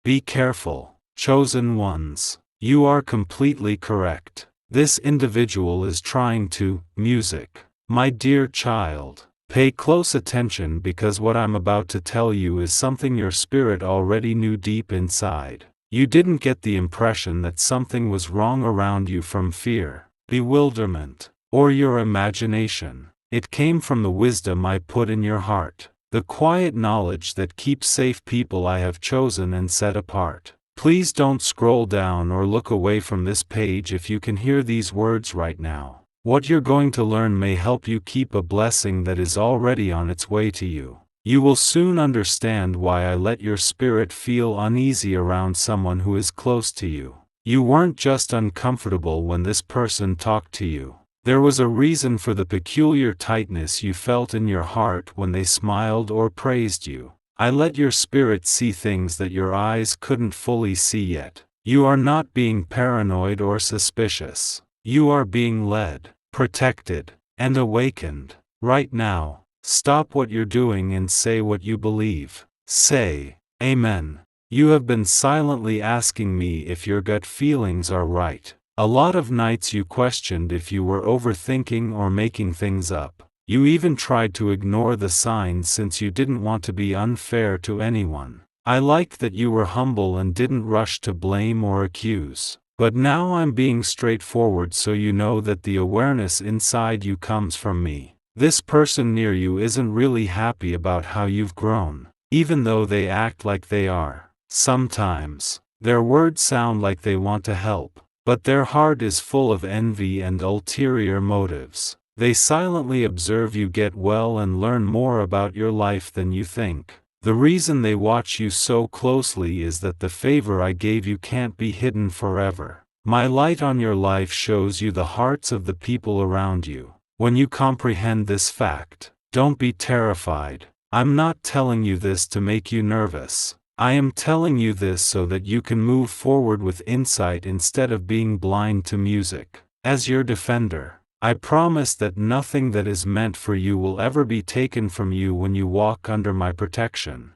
Be careful, chosen ones. You are completely correct. This individual is trying to, music. My dear child, pay close attention because what I'm about to tell you is something your spirit already knew deep inside. You didn't get the impression that something was wrong around you from fear, bewilderment, or your imagination. It came from the wisdom I put in your heart, the quiet knowledge that keeps safe people I have chosen and set apart. Please don't scroll down or look away from this page if you can hear these words right now. What you're going to learn may help you keep a blessing that is already on its way to you. You will soon understand why I let your spirit feel uneasy around someone who is close to you. You weren't just uncomfortable when this person talked to you. There was a reason for the peculiar tightness you felt in your heart when they smiled or praised you. I let your spirit see things that your eyes couldn't fully see yet. You are not being paranoid or suspicious. You are being led, protected, and awakened. Right now, stop what you're doing and say what you believe. Say, Amen. You have been silently asking me if your gut feelings are right. A lot of nights you questioned if you were overthinking or making things up. You even tried to ignore the signs since you didn't want to be unfair to anyone. I liked that you were humble and didn't rush to blame or accuse. But now I'm being straightforward so you know that the awareness inside you comes from me. This person near you isn't really happy about how you've grown, even though they act like they are. Sometimes, their words sound like they want to help, but their heart is full of envy and ulterior motives. They silently observe you get well and learn more about your life than you think. The reason they watch you so closely is that the favor I gave you can't be hidden forever. My light on your life shows you the hearts of the people around you. When you comprehend this fact, don't be terrified. I'm not telling you this to make you nervous. I am telling you this so that you can move forward with insight instead of being blind to music. As your defender, I promise that nothing that is meant for you will ever be taken from you when you walk under my protection.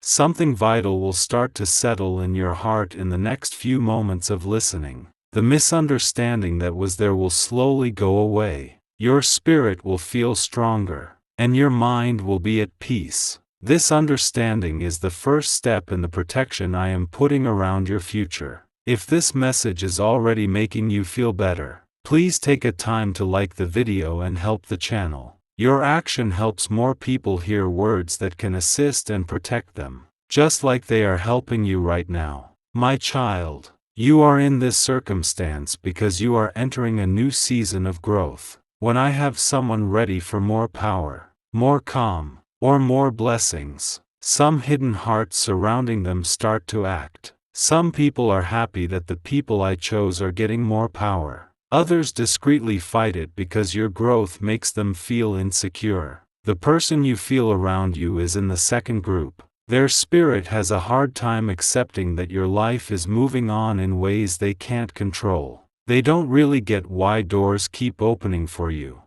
Something vital will start to settle in your heart in the next few moments of listening. The misunderstanding that was there will slowly go away. Your spirit will feel stronger, and your mind will be at peace. This understanding is the first step in the protection I am putting around your future. If this message is already making you feel better, please take a time to like the video and help the channel. Your action helps more people hear words that can assist and protect them, just like they are helping you right now. My child, you are in this circumstance because you are entering a new season of growth. When I have someone ready for more power, more calm, or more blessings, some hidden hearts surrounding them start to act. Some people are happy that the people I chose are getting more power. Others discreetly fight it because your growth makes them feel insecure. The person you feel around you is in the second group. Their spirit has a hard time accepting that your life is moving on in ways they can't control. They don't really get why doors keep opening for you.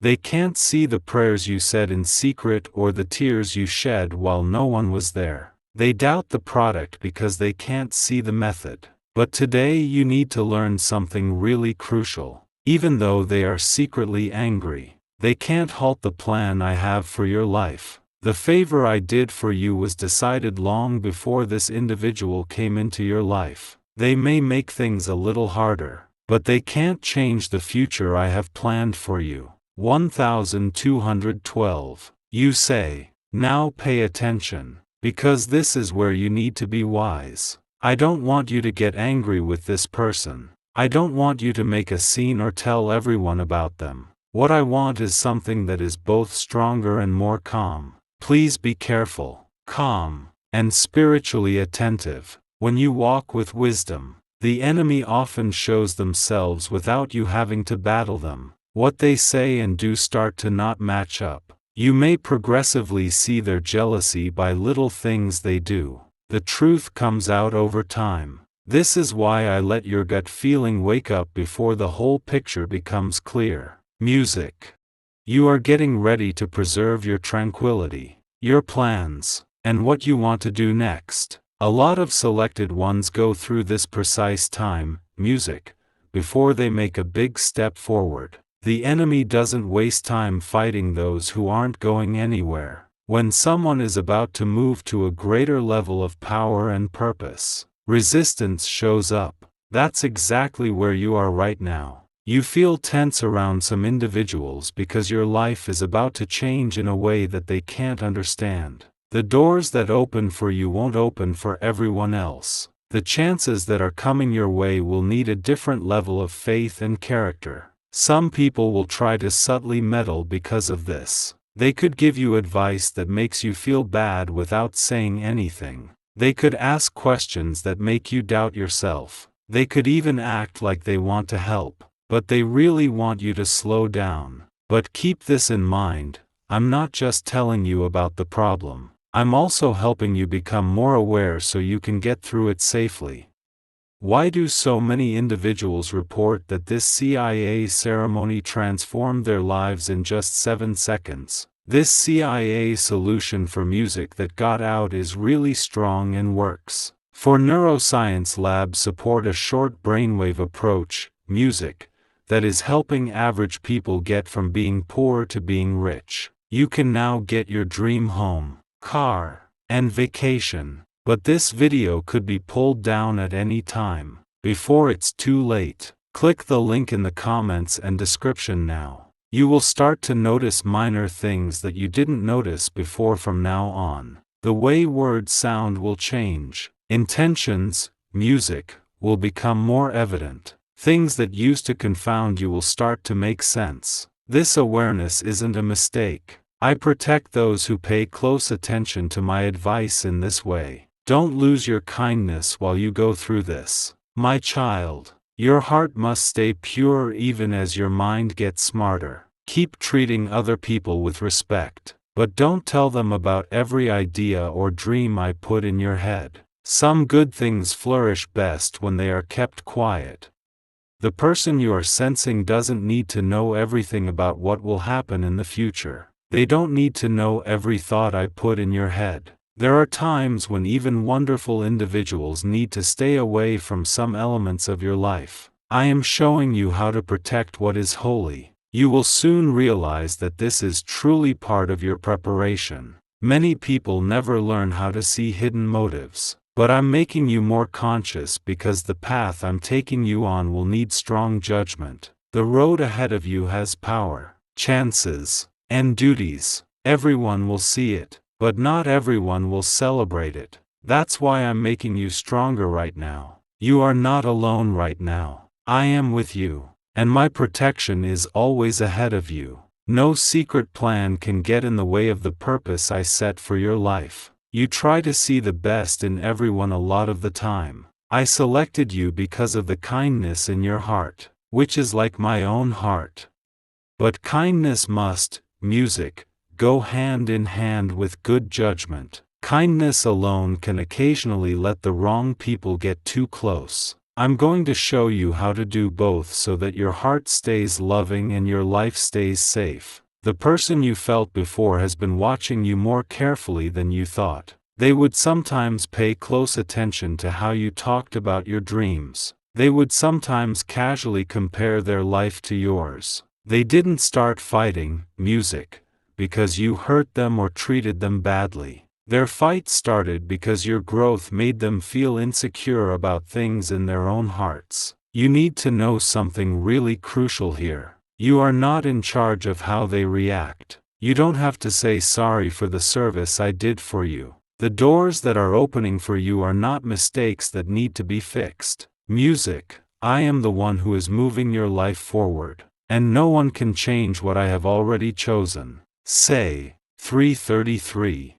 They can't see the prayers you said in secret or the tears you shed while no one was there. They doubt the product because they can't see the method. But today you need to learn something really crucial. Even though they are secretly angry, they can't halt the plan I have for your life. The favor I did for you was decided long before this individual came into your life. They may make things a little harder, but they can't change the future I have planned for you. 1212. You say, now pay attention, because this is where you need to be wise. I don't want you to get angry with this person. I don't want you to make a scene or tell everyone about them. What I want is something that is both stronger and more calm. Please be careful, calm, and spiritually attentive. When you walk with wisdom, the enemy often shows themselves without you having to battle them. What they say and do start to not match up. You may progressively see their jealousy by little things they do. The truth comes out over time. This is why I let your gut feeling wake up before the whole picture becomes clear. Music. You are getting ready to preserve your tranquility, your plans, and what you want to do next. A lot of selected ones go through this precise time, music, before they make a big step forward. The enemy doesn't waste time fighting those who aren't going anywhere. When someone is about to move to a greater level of power and purpose, resistance shows up. That's exactly where you are right now. You feel tense around some individuals because your life is about to change in a way that they can't understand. The doors that open for you won't open for everyone else. The chances that are coming your way will need a different level of faith and character. Some people will try to subtly meddle because of this. They could give you advice that makes you feel bad without saying anything. They could ask questions that make you doubt yourself. They could even act like they want to help, but they really want you to slow down. But keep this in mind, I'm not just telling you about the problem. I'm also helping you become more aware so you can get through it safely. Why do so many individuals report that this CIA ceremony transformed their lives in just 7 seconds? This CIA solution for music that got out is really strong and works. For neuroscience labs support a short brainwave approach, music, that is helping average people get from being poor to being rich. You can now get your dream home, car, and vacation. But this video could be pulled down at any time, before it's too late. Click the link in the comments and description now. You will start to notice minor things that you didn't notice before from now on. The way words sound will change. Intentions, music, will become more evident. Things that used to confound you will start to make sense. This awareness isn't a mistake. I protect those who pay close attention to my advice in this way. Don't lose your kindness while you go through this. My child, your heart must stay pure even as your mind gets smarter. Keep treating other people with respect, but don't tell them about every idea or dream I put in your head. Some good things flourish best when they are kept quiet. The person you are sensing doesn't need to know everything about what will happen in the future. They don't need to know every thought I put in your head. There are times when even wonderful individuals need to stay away from some elements of your life. I am showing you how to protect what is holy. You will soon realize that this is truly part of your preparation. Many people never learn how to see hidden motives, but I'm making you more conscious because the path I'm taking you on will need strong judgment. The road ahead of you has power, chances, and duties. Everyone will see it, but not everyone will celebrate it. That's why I'm making you stronger right now. You are not alone right now. I am with you, and my protection is always ahead of you. No secret plan can get in the way of the purpose I set for your life. You try to see the best in everyone a lot of the time. I selected you because of the kindness in your heart, which is like my own heart. But kindness must, music, go hand in hand with good judgment. Kindness alone can occasionally let the wrong people get too close. I'm going to show you how to do both so that your heart stays loving and your life stays safe. The person you felt before has been watching you more carefully than you thought. They would sometimes pay close attention to how you talked about your dreams. They would sometimes casually compare their life to yours. They didn't start fighting, music, because you hurt them or treated them badly. Their fight started because your growth made them feel insecure about things in their own hearts. You need to know something really crucial here. You are not in charge of how they react. You don't have to say sorry for the service I did for you. The doors that are opening for you are not mistakes that need to be fixed. Music, I am the one who is moving your life forward, and no one can change what I have already chosen. Say, 333.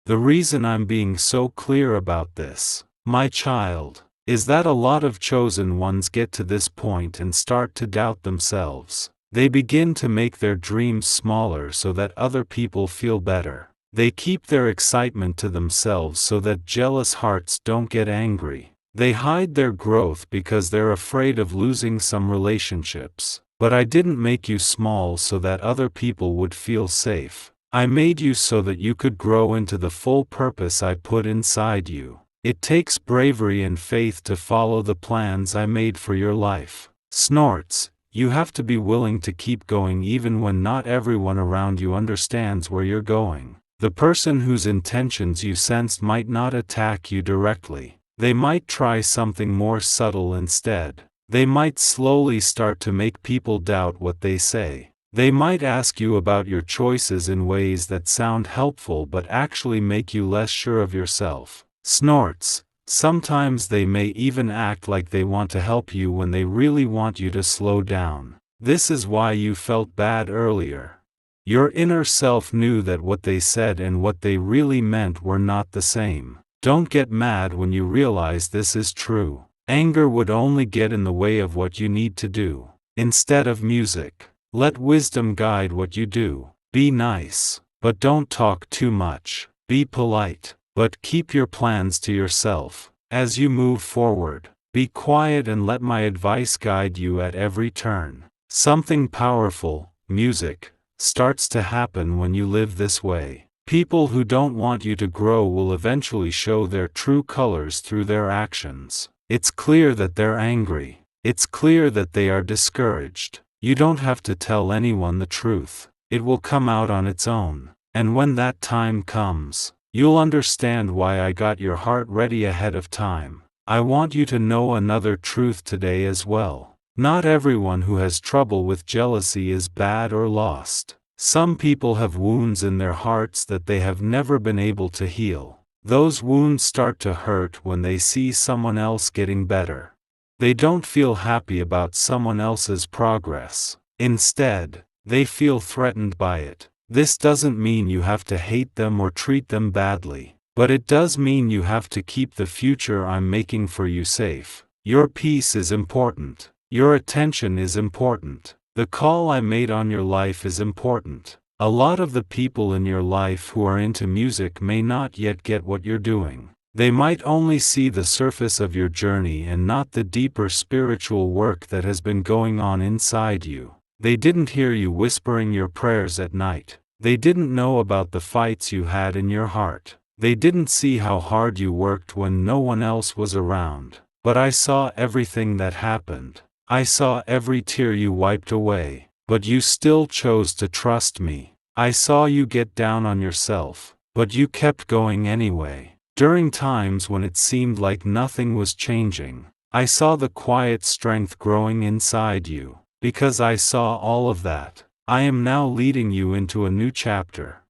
The reason I'm being so clear about this, my child, is that a lot of chosen ones get to this point and start to doubt themselves. They begin to make their dreams smaller so that other people feel better. They keep their excitement to themselves so that jealous hearts don't get angry. They hide their growth because they're afraid of losing some relationships. But I didn't make you small so that other people would feel safe. I made you so that you could grow into the full purpose I put inside you. It takes bravery and faith to follow the plans I made for your life. Snorts, you have to be willing to keep going even when not everyone around you understands where you're going. The person whose intentions you sensed might not attack you directly. They might try something more subtle instead. They might slowly start to make people doubt what they say. They might ask you about your choices in ways that sound helpful but actually make you less sure of yourself. Snorts, sometimes they may even act like they want to help you when they really want you to slow down. This is why you felt bad earlier. Your inner self knew that what they said and what they really meant were not the same. Don't get mad when you realize this is true. Anger would only get in the way of what you need to do. Instead of music, let wisdom guide what you do. Be nice, but don't talk too much. Be polite, but keep your plans to yourself. As you move forward, be quiet and let my advice guide you at every turn. Something powerful, music, starts to happen when you live this way. People who don't want you to grow will eventually show their true colors through their actions. It's clear that they're angry. It's clear that they are discouraged. You don't have to tell anyone the truth. It will come out on its own. And when that time comes, you'll understand why I got your heart ready ahead of time. I want you to know another truth today as well. Not everyone who has trouble with jealousy is bad or lost. Some people have wounds in their hearts that they have never been able to heal. Those wounds start to hurt when they see someone else getting better. They don't feel happy about someone else's progress. Instead, they feel threatened by it. This doesn't mean you have to hate them or treat them badly, but it does mean you have to keep the future I'm making for you safe. Your peace is important. Your attention is important. The call I made on your life is important. A lot of the people in your life who are into music may not yet get what you're doing. They might only see the surface of your journey and not the deeper spiritual work that has been going on inside you. They didn't hear you whispering your prayers at night. They didn't know about the fights you had in your heart. They didn't see how hard you worked when no one else was around. But I saw everything that happened. I saw every tear you wiped away. But you still chose to trust me. I saw you get down on yourself, but you kept going anyway. During times when it seemed like nothing was changing, I saw the quiet strength growing inside you. Because I saw all of that, I am now leading you into a new chapter.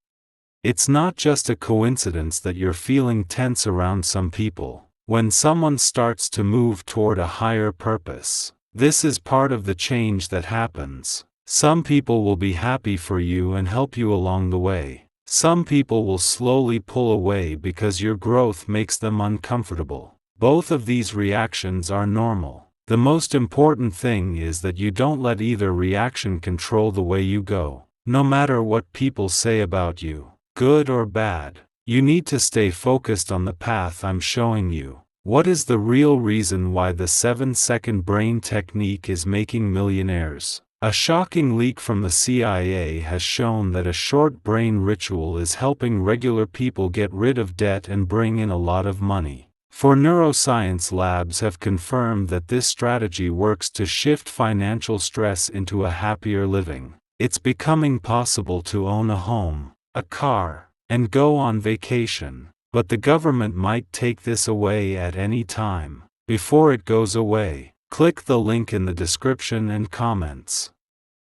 It's not just a coincidence that you're feeling tense around some people. When someone starts to move toward a higher purpose, this is part of the change that happens. Some people will be happy for you and help you along the way. Some people will slowly pull away because your growth makes them uncomfortable. Both of these reactions are normal. The most important thing is that you don't let either reaction control the way you go. No matter what people say about you, good or bad, you need to stay focused on the path I'm showing you. What is the real reason why the 7-second brain technique is making millionaires? A shocking leak from the CIA has shown that a short brain ritual is helping regular people get rid of debt and bring in a lot of money. For neuroscience labs have confirmed that this strategy works to shift financial stress into a happier living. It's becoming possible to own a home, a car, and go on vacation. But the government might take this away at any time. Before it goes away, click the link in the description and comments.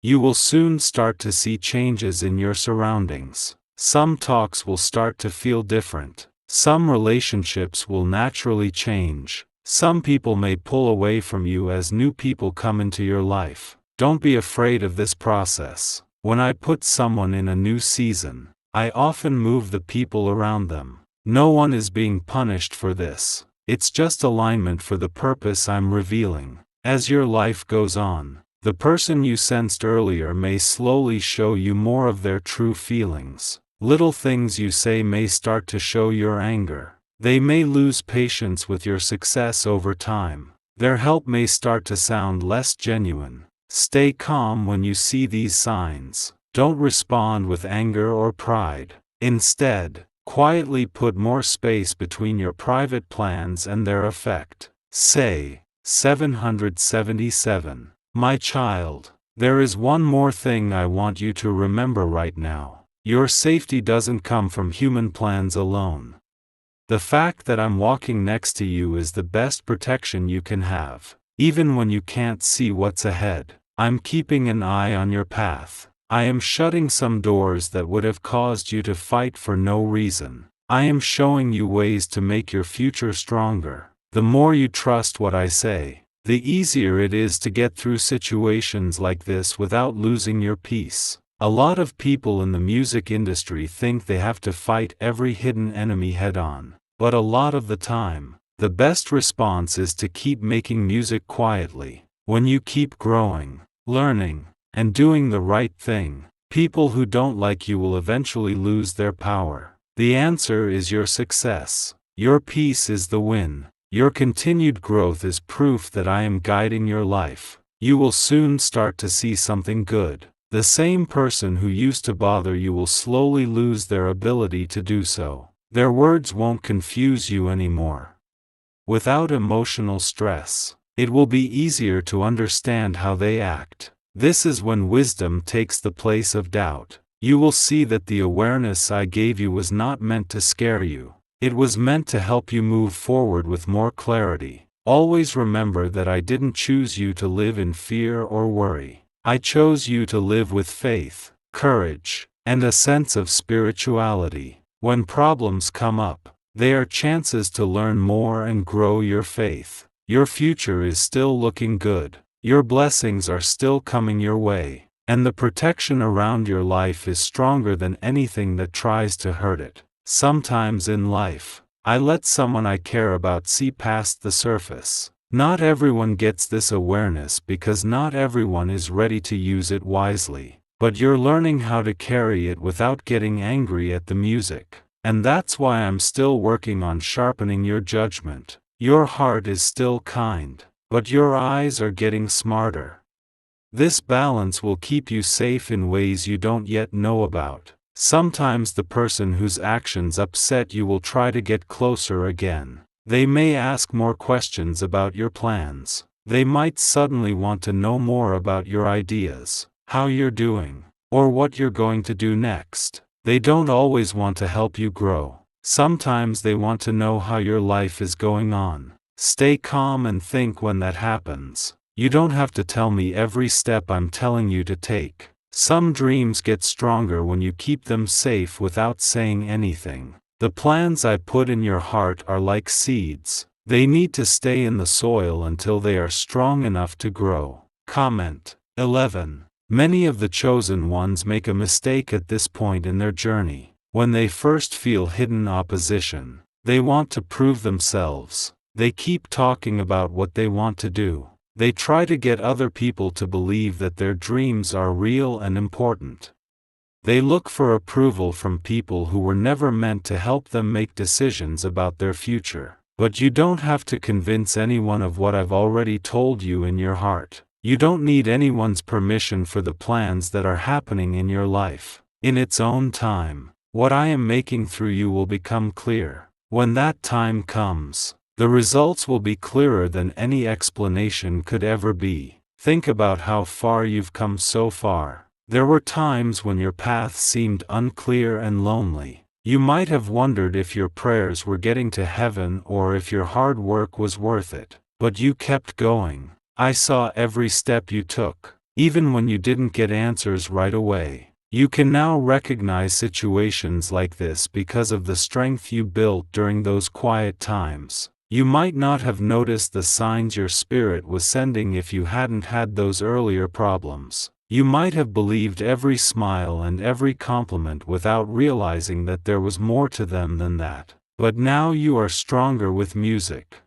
You will soon start to see changes in your surroundings. Some talks will start to feel different. Some relationships will naturally change. Some people may pull away from you as new people come into your life. Don't be afraid of this process. When I put someone in a new season, I often move the people around them. No one is being punished for this. It's just alignment for the purpose I'm revealing. As your life goes on, the person you sensed earlier may slowly show you more of their true feelings. Little things you say may start to show your anger. They may lose patience with your success over time. Their help may start to sound less genuine. Stay calm when you see these signs. Don't respond with anger or pride. Instead, Quietly put more space between your private plans and their effect. Say, 777. My child, there is one more thing I want you to remember right now. Your safety doesn't come from human plans alone. The fact that I'm walking next to you is the best protection you can have. Even when you can't see what's ahead, I'm keeping an eye on your path. I am shutting some doors that would have caused you to fight for no reason. I am showing you ways to make your future stronger. The more you trust what I say, the easier it is to get through situations like this without losing your peace. A lot of people in the music industry think they have to fight every hidden enemy head-on. But a lot of the time, the best response is to keep making music quietly. When you keep growing, learning, and doing the right thing, people who don't like you will eventually lose their power. The answer is your success. Your peace is the win. Your continued growth is proof that I am guiding your life. You will soon start to see something good. The same person who used to bother you will slowly lose their ability to do so. Their words won't confuse you anymore. Without emotional stress, it will be easier to understand how they act. This is when wisdom takes the place of doubt. You will see that the awareness I gave you was not meant to scare you. It was meant to help you move forward with more clarity. Always remember that I didn't choose you to live in fear or worry. I chose you to live with faith, courage, and a sense of spirituality. When problems come up, they are chances to learn more and grow your faith. Your future is still looking good. Your blessings are still coming your way. And the protection around your life is stronger than anything that tries to hurt it. Sometimes in life, I let someone I care about see past the surface. Not everyone gets this awareness because not everyone is ready to use it wisely. But you're learning how to carry it without getting angry at the music. And that's why I'm still working on sharpening your judgment. Your heart is still kind, but your eyes are getting smarter. This balance will keep you safe in ways you don't yet know about. Sometimes the person whose actions upset you will try to get closer again. They may ask more questions about your plans. They might suddenly want to know more about your ideas, how you're doing, or what you're going to do next. They don't always want to help you grow. Sometimes they want to know how your life is going on. Stay calm and think when that happens. You don't have to tell me every step I'm telling you to take. Some dreams get stronger when you keep them safe without saying anything. The plans I put in your heart are like seeds. They need to stay in the soil until they are strong enough to grow. Comment 11. Many of the chosen ones make a mistake at this point in their journey. When they first feel hidden opposition, they want to prove themselves. They keep talking about what they want to do. They try to get other people to believe that their dreams are real and important. They look for approval from people who were never meant to help them make decisions about their future. But you don't have to convince anyone of what I've already told you in your heart. You don't need anyone's permission for the plans that are happening in your life. In its own time, what I am making through you will become clear. When that time comes, the results will be clearer than any explanation could ever be. Think about how far you've come so far. There were times when your path seemed unclear and lonely. You might have wondered if your prayers were getting to heaven or if your hard work was worth it. But you kept going. I saw every step you took, even when you didn't get answers right away. You can now recognize situations like this because of the strength you built during those quiet times. You might not have noticed the signs your spirit was sending if you hadn't had those earlier problems. You might have believed every smile and every compliment without realizing that there was more to them than that. But now you are stronger with music.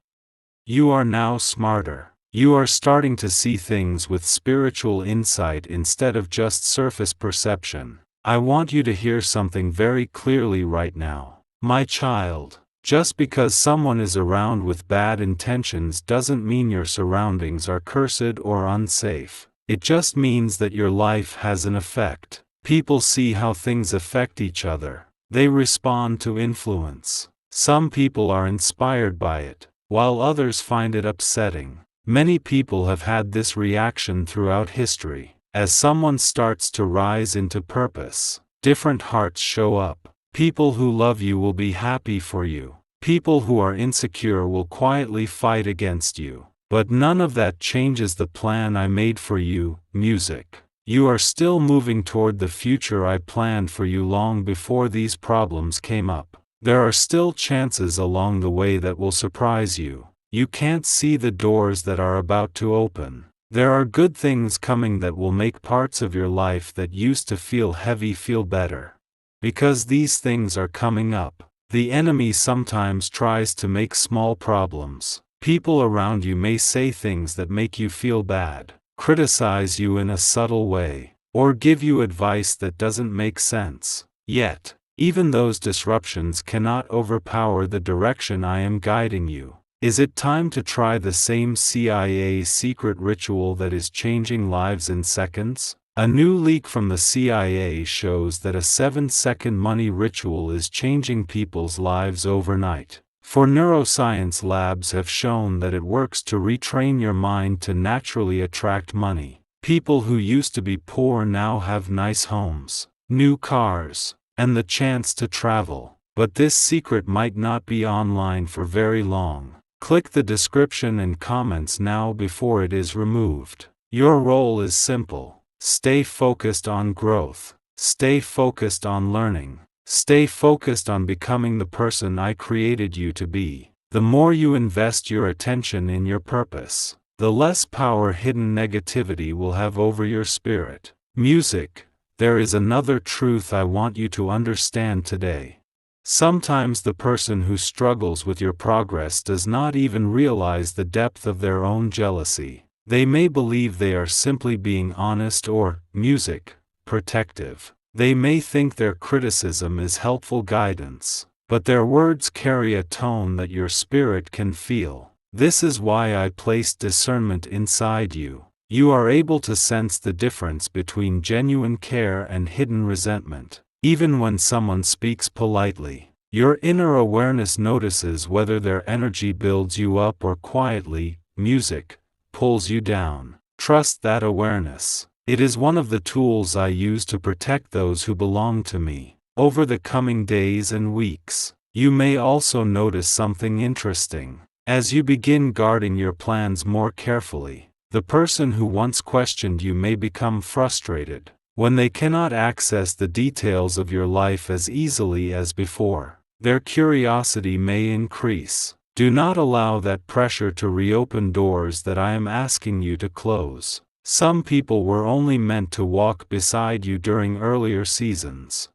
You are now smarter. You are starting to see things with spiritual insight instead of just surface perception. I want you to hear something very clearly right now. My child, just because someone is around with bad intentions doesn't mean your surroundings are cursed or unsafe. It just means that your life has an effect. People see how things affect each other. They respond to influence. Some people are inspired by it, while others find it upsetting. Many people have had this reaction throughout history. As someone starts to rise into purpose, different hearts show up. People who love you will be happy for you. People who are insecure will quietly fight against you. But none of that changes the plan I made for you, music. You are still moving toward the future I planned for you long before these problems came up. There are still chances along the way that will surprise you. You can't see the doors that are about to open. There are good things coming that will make parts of your life that used to feel heavy feel better. Because these things are coming up. The enemy sometimes tries to make small problems. People around you may say things that make you feel bad, criticize you in a subtle way, or give you advice that doesn't make sense. Yet, even those disruptions cannot overpower the direction I am guiding you. Is it time to try the same CIA secret ritual that is changing lives in seconds? A new leak from the CIA shows that a 7-second money ritual is changing people's lives overnight. For neuroscience labs have shown that it works to retrain your mind to naturally attract money. People who used to be poor now have nice homes, new cars, and the chance to travel. But this secret might not be online for very long. Click the description and comments now before it is removed. Your role is simple. Stay focused on growth. Stay focused on learning. Stay focused on becoming the person I created you to be. The more you invest your attention in your purpose, the less power hidden negativity will have over your spirit. Music. There is another truth I want you to understand today. Sometimes the person who struggles with your progress does not even realize the depth of their own jealousy. They may believe they are simply being honest or, music, protective. They may think their criticism is helpful guidance, but their words carry a tone that your spirit can feel. This is why I placed discernment inside you. You are able to sense the difference between genuine care and hidden resentment. Even when someone speaks politely, your inner awareness notices whether their energy builds you up or quietly, music, pulls you down. Trust that awareness. It is one of the tools I use to protect those who belong to me. Over the coming days and weeks, you may also notice something interesting. As you begin guarding your plans more carefully, the person who once questioned you may become frustrated when they cannot access the details of your life as easily as before. Their curiosity may increase. Do not allow that pressure to reopen doors that I am asking you to close. Some people were only meant to walk beside you during earlier seasons.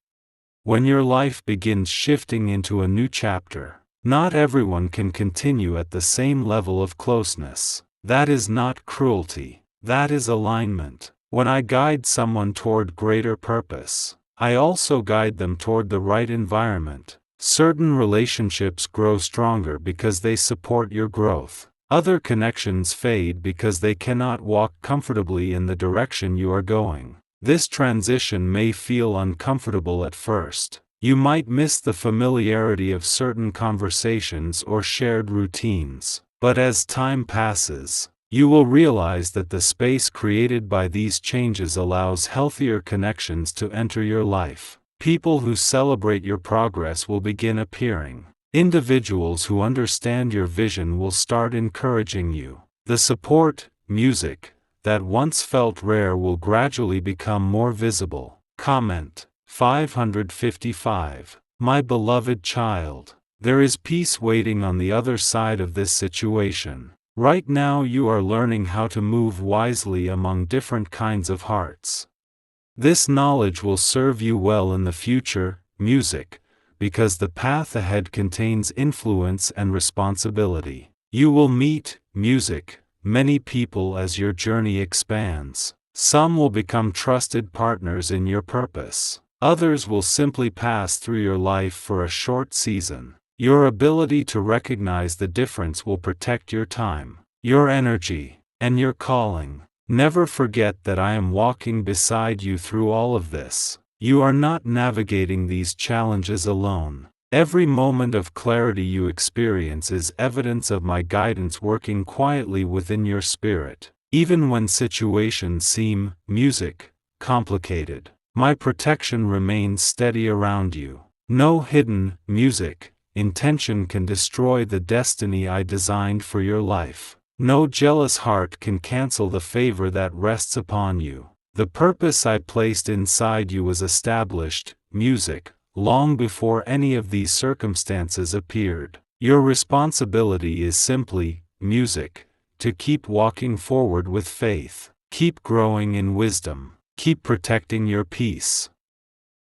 When your life begins shifting into a new chapter, not everyone can continue at the same level of closeness. That is not cruelty. That is alignment. When I guide someone toward greater purpose, I also guide them toward the right environment. Certain relationships grow stronger because they support your growth. Other connections fade because they cannot walk comfortably in the direction you are going. This transition may feel uncomfortable at first. You might miss the familiarity of certain conversations or shared routines. But as time passes, you will realize that the space created by these changes allows healthier connections to enter your life. People who celebrate your progress will begin appearing. Individuals who understand your vision will start encouraging you. The support, music, that once felt rare will gradually become more visible. Comment 555. My beloved child, there is peace waiting on the other side of this situation. Right now you are learning how to move wisely among different kinds of hearts. This knowledge will serve you well in the future, music, because the path ahead contains influence and responsibility. You will meet, music, many people as your journey expands. Some will become trusted partners in your purpose. Others will simply pass through your life for a short season. Your ability to recognize the difference will protect your time, your energy, and your calling. Never forget that I am walking beside you through all of this. You are not navigating these challenges alone. Every moment of clarity you experience is evidence of my guidance working quietly within your spirit. Even when situations seem, music, complicated, my protection remains steady around you. No hidden, music, intention can destroy the destiny I designed for your life. No jealous heart can cancel the favor that rests upon you. The purpose I placed inside you was established, music, long before any of these circumstances appeared. Your responsibility is simply, music, to keep walking forward with faith, keep growing in wisdom, keep protecting your peace.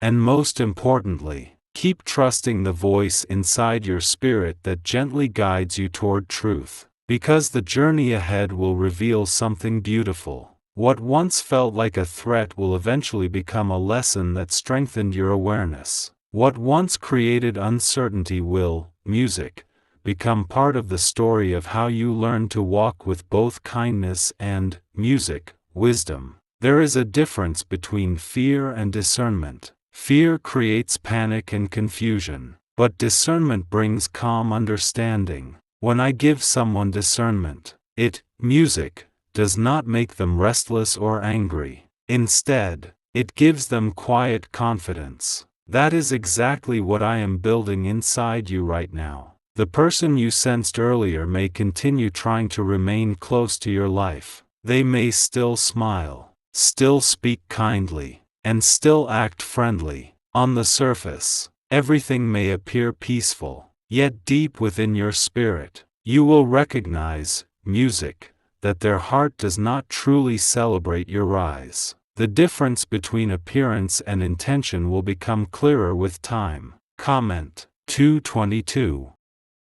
And most importantly, keep trusting the voice inside your spirit that gently guides you toward truth. Because the journey ahead will reveal something beautiful. What once felt like a threat will eventually become a lesson that strengthened your awareness. What once created uncertainty will, music, become part of the story of how you learn to walk with both kindness and, music, wisdom. There is a difference between fear and discernment. Fear creates panic and confusion, but discernment brings calm understanding. When I give someone discernment, it, music, does not make them restless or angry. Instead, it gives them quiet confidence. That is exactly what I am building inside you right now. The person you sensed earlier may continue trying to remain close to your life. They may still smile, still speak kindly, and still act friendly. On the surface, everything may appear peaceful, yet deep within your spirit, you will recognize, music, that their heart does not truly celebrate your rise. The difference between appearance and intention will become clearer with time. Comment 222.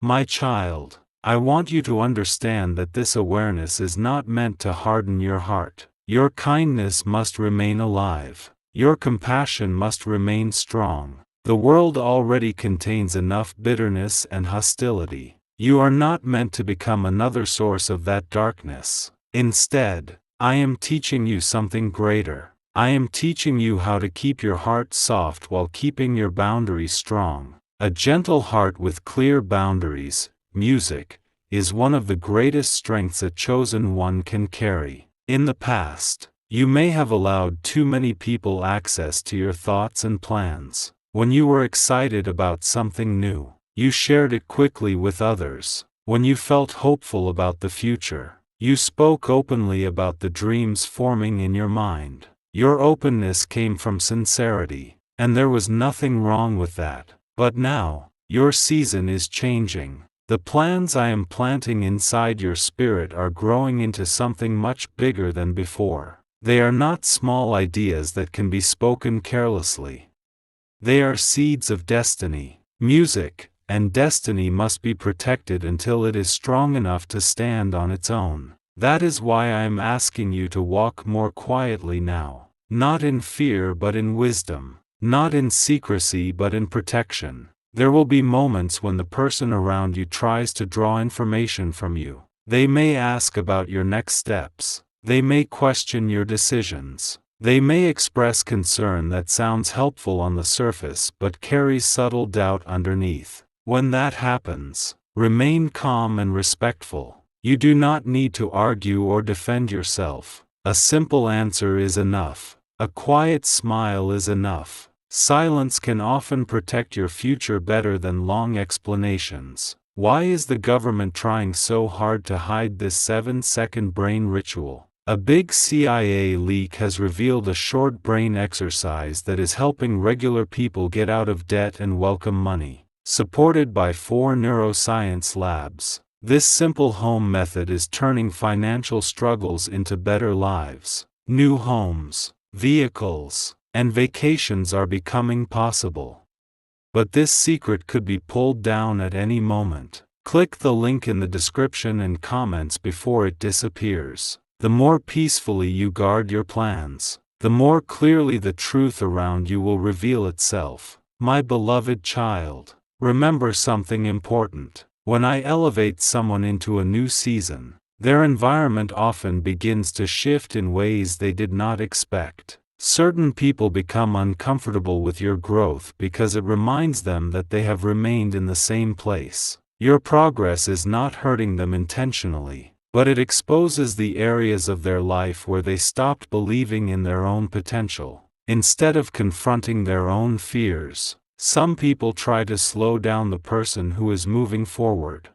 My child, I want you to understand that this awareness is not meant to harden your heart. Your kindness must remain alive. Your compassion must remain strong. The world already contains enough bitterness and hostility. You are not meant to become another source of that darkness. Instead, I am teaching you something greater. I am teaching you how to keep your heart soft while keeping your boundaries strong. A gentle heart with clear boundaries, music, is one of the greatest strengths a chosen one can carry. In the past, you may have allowed too many people access to your thoughts and plans. When you were excited about something new, you shared it quickly with others. When you felt hopeful about the future, you spoke openly about the dreams forming in your mind. Your openness came from sincerity, and there was nothing wrong with that. But now, your season is changing. The plans I am planting inside your spirit are growing into something much bigger than before. They are not small ideas that can be spoken carelessly. They are seeds of destiny. Music, and destiny must be protected until it is strong enough to stand on its own. That is why I am asking you to walk more quietly now. Not in fear but in wisdom. Not in secrecy but in protection. There will be moments when the person around you tries to draw information from you. They may ask about your next steps. They may question your decisions. They may express concern that sounds helpful on the surface but carries subtle doubt underneath. When that happens, remain calm and respectful. You do not need to argue or defend yourself. A simple answer is enough. A quiet smile is enough. Silence can often protect your future better than long explanations. Why is the government trying so hard to hide this 7-second brain ritual? A big CIA leak has revealed a short brain exercise that is helping regular people get out of debt and welcome money. Supported by 4 neuroscience labs, this simple home method is turning financial struggles into better lives. New homes, vehicles, and vacations are becoming possible. But this secret could be pulled down at any moment. Click the link in the description and comments before it disappears. The more peacefully you guard your plans, the more clearly the truth around you will reveal itself. My beloved child, remember something important. When I elevate someone into a new season, their environment often begins to shift in ways they did not expect. Certain people become uncomfortable with your growth because it reminds them that they have remained in the same place. Your progress is not hurting them intentionally, but it exposes the areas of their life where they stopped believing in their own potential. Instead of confronting their own fears, some people try to slow down the person who is moving forward.